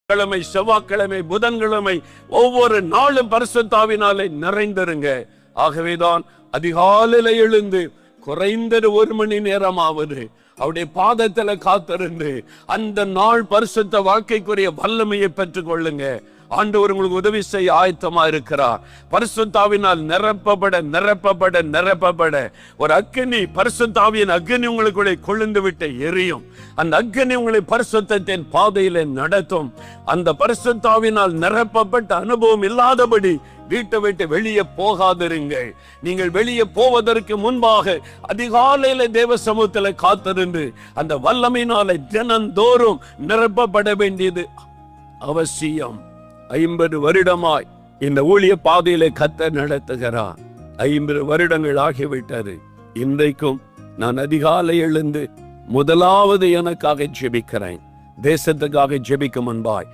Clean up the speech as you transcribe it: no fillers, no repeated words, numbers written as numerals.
கிழமை, செவ்வாய்க்கிழமை, புதன்கிழமை ஒவ்வொரு நாளும் பரிசுத்தாவினாலே நிறைந்திருங்க. ஆகவேதான் அதிகாலையில எழுந்து குறைந்தது 1 மணி நேரமாவது அவருடைய பாதத்துல காத்திருந்து அந்த நாள் பரிசுத்த வாழ்க்கைக்குரிய வல்லமையை பெற்றுக் கொள்ளுங்க. ஆண்டவர் உங்களுக்கு உதவி செய்ய ஆயத்தமா இருக்கிறார். பரிசுத்தாவினால் நிரப்பப்பட நிரப்பப்பட நிரப்பப்பட ஒரு அக்கினி, பரிசுத்தாவியின் அக்கினி உங்களுக்குள்ளே கொழுந்து விட்டு எரியும். அந்த அக்கினி உங்களை பரிசுத்தத்தின் பாதையில நடத்தும். அந்த பரிசுத்தாவினால் நிரப்பப்பட்ட அனுபவம் இல்லாதபடி வீட்டை விட்டு வெளியே போகாதிருங்கள். நீங்கள் வெளியே போவதற்கு முன்பாக அதிகாலையில தேவ சமூகத்துல காத்திருந்து அந்த வல்லமையினால தினந்தோறும் நிரப்பப்பட வேண்டியது அவசியம். 50 வருடமாய் இந்த ஊழிய பாதையில கர்த்தர் நடத்துகிறார். 50 வருடங்கள் ஆகிவிட்டது. இன்றைக்கும் நான் அதிகாலை எழுந்து முதலாவது எனக்காக ஜெபிக்கிறேன். தேசத்துக்காக ஜெபிக்கும் முன்பாய்